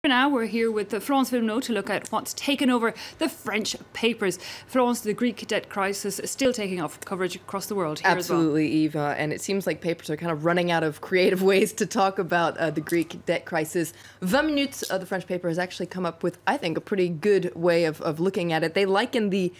For now, we're here with Florence Villeneuve to look at what's taken over the French papers. Florence, the Greek debt crisis is still taking off coverage across the world here Absolutely, as well. Eva, and it seems like papers are kind of running out of creative ways to talk about the Greek debt crisis. 20 Minutes, the French paper, has actually come up with, I think, a pretty good way of looking at it. They liken the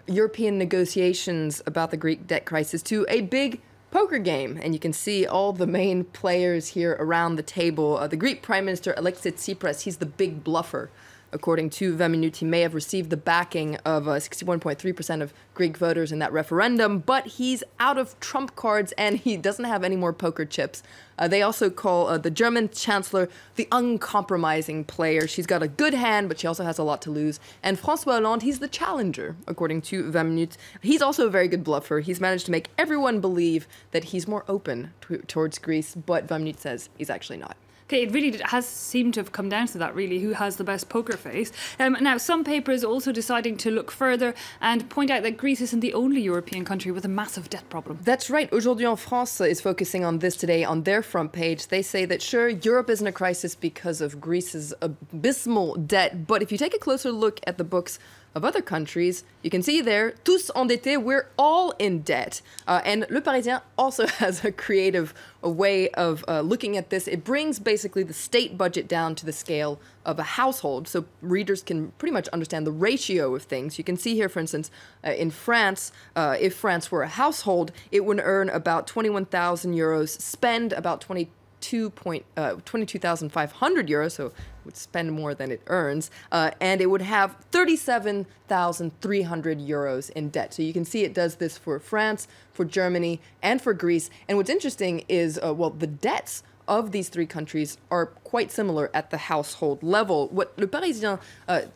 European negotiations about the Greek debt crisis to a big poker game, and you can see all the main players here around the table. The Greek Prime Minister Alexis Tsipras, he's the big bluffer. According to 20 Minutes, he may have received the backing of 61.3% of Greek voters in that referendum, but he's out of trump cards and he doesn't have any more poker chips. They also call the German Chancellor the uncompromising player. She's got a good hand, but she also has a lot to lose. And François Hollande, he's the challenger, according to 20 Minutes. He's also a very good bluffer. He's managed to make everyone believe that he's more open towards Greece, but 20 Minutes says he's actually not. Okay, it really has seemed to have come down to that, really, who has the best poker face. Now, some papers also deciding to look further and point out that Greece isn't the only European country with a massive debt problem. That's right. Aujourd'hui en France is focusing on this today on their front page. They say that, sure, Europe is in a crisis because of Greece's abysmal debt, but if you take a closer look at the books of other countries, you can see there, tous endettés, we're all in debt. And Le Parisien also has a creative way of looking at this. It brings basically the state budget down to the scale of a household, so readers can pretty much understand the ratio of things. You can see here, for instance, in France, if France were a household, it would earn about 21,000 euros, spend about 22,500 euros, so it would spend more than it earns, and it would have 37,300 euros in debt. So you can see it does this for France, for Germany, and for Greece. And what's interesting is, well, the debts of these three countries are quite similar at the household level. What Le Parisien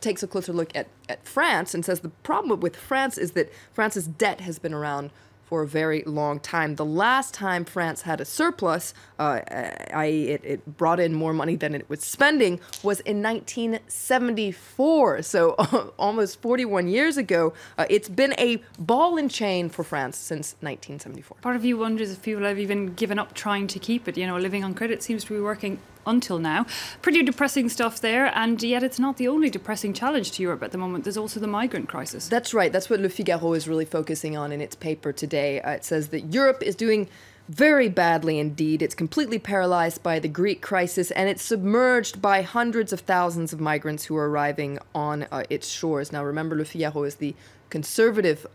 takes a closer look at France and says the problem with France is that France's debt has been around for a very long time. The last time France had a surplus, i.e. it brought in more money than it was spending, was in 1974. So almost 41 years ago. It's been a ball and chain for France since 1974. Part of you wonders if people have even given up trying to keep it. You know, living on credit seems to be working until now. Pretty depressing stuff there, and yet it's not the only depressing challenge to Europe at the moment. There's also the migrant crisis. That's right. That's what Le Figaro is really focusing on in its paper today. It says that Europe is doing very badly indeed. It's completely paralyzed by the Greek crisis, and it's submerged by hundreds of thousands of migrants who are arriving on its shores. Now, remember, Le Figaro is the conservative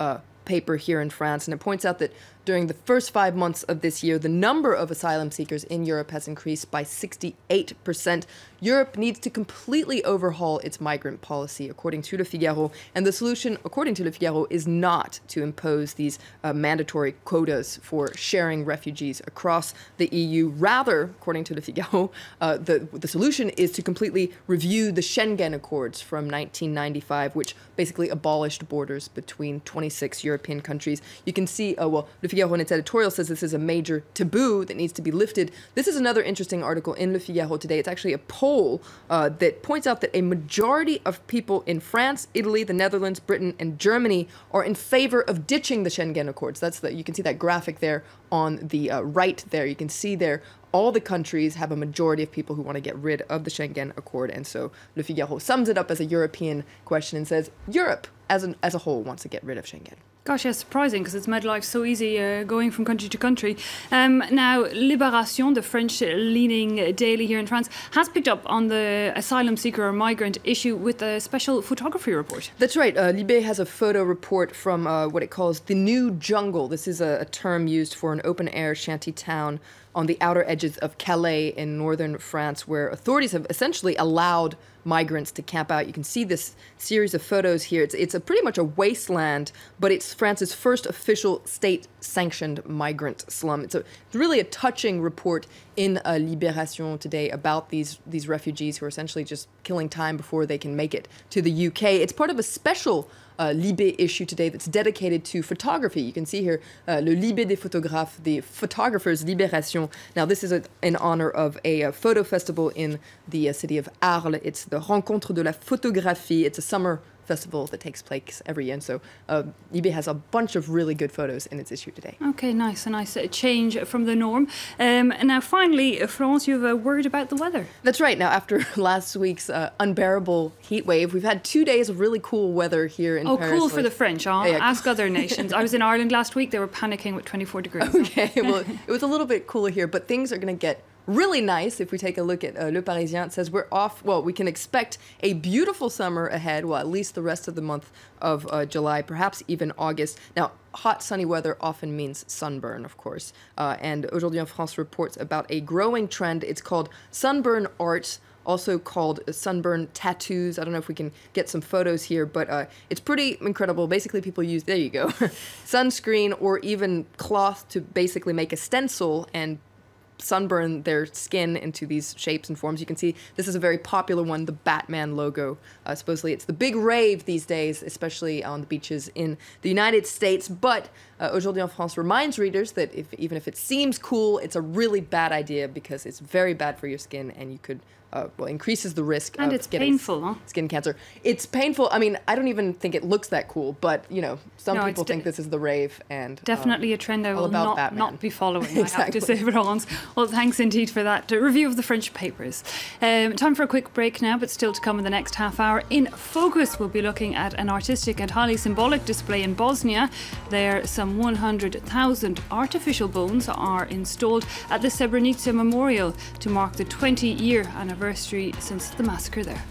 paper here in France, and it points out that during the first 5 months of this year, the number of asylum seekers in Europe has increased by 68%. Europe needs to completely overhaul its migrant policy, according to Le Figaro, and the solution, according to Le Figaro, is not to impose these mandatory quotas for sharing refugees across the EU. Rather, according to Le Figaro, the solution is to completely review the Schengen Accords from 1995, which basically abolished borders between 26 European countries. You can see, well, Le Figaro in its editorial says this is a major taboo that needs to be lifted. This is another interesting article in Le Figaro today. It's actually a poll that points out that a majority of people in France, Italy, the Netherlands, Britain, and Germany are in favor of ditching the Schengen Accords. You can see that graphic there on the right there. You can see there all the countries have a majority of people who want to get rid of the Schengen Accord. And so Le Figaro sums it up as a European question and says Europe as a whole wants to get rid of Schengen. Gosh, yeah, surprising, because it's made life so easy going from country to country. Now, Libération, the French-leaning daily here in France, has picked up on the asylum seeker or migrant issue with a special photography report. That's right. Libé has a photo report from what it calls the New Jungle. This is a term used for an open-air shanty town on the outer edges of Calais in northern France, where authorities have essentially allowed migrants to camp out. You can see this series of photos here. It's pretty much a wasteland, but it's France's first official state-sanctioned migrant slum. It's really a touching report in Libération today about these refugees who are essentially just killing time before they can make it to the UK. It's part of a special Libé issue today that's dedicated to photography. You can see here Le Libé des photographes, the photographers' Libération. Now, this is in honor of a photo festival in the city of Arles. It's the Rencontre de la Photographie. It's a summer festival that takes place every year. And so eBay has a bunch of really good photos in its issue today. Okay, nice. A nice change from the norm. And now finally, Florence, you have a word about the weather. That's right. Now, after last week's unbearable heat wave, we've had 2 days of really cool weather here in Paris. Oh, cool for the French, huh? Yeah. Ask other nations. I was in Ireland last week. They were panicking with 24 degrees. Okay, well, it was a little bit cooler here, but things are going to get really nice. If we take a look at Le Parisien, it says we're off. Well, we can expect a beautiful summer ahead. Well, at least the rest of the month of July, perhaps even August. Now, hot, sunny weather often means sunburn, of course. And Aujourd'hui en France reports about a growing trend. It's called sunburn art, also called sunburn tattoos. I don't know if we can get some photos here, but it's pretty incredible. Basically, people use, there you go, sunscreen or even cloth to basically make a stencil and sunburn their skin into these shapes and forms. You can see this is a very popular one, the Batman logo. Supposedly it's the big rave these days, especially on the beaches in the United States. But Aujourd'hui en France reminds readers that even if it seems cool, it's a really bad idea because it's very bad for your skin and you could increases the risk and of it's getting painful, huh? skin cancer. It's painful. I mean, I don't even think it looks that cool, but you know, some No, people think this is the rave, and definitely a trend I will not be following. Exactly. I have to say, Florence. Well, thanks indeed for that review of the French papers. Time for a quick break now, but still to come in the next half hour. In Focus, we'll be looking at an artistic and highly symbolic display in Bosnia. There, some 100,000 artificial bones are installed at the Srebrenica Memorial to mark the 20-year anniversary since the massacre there.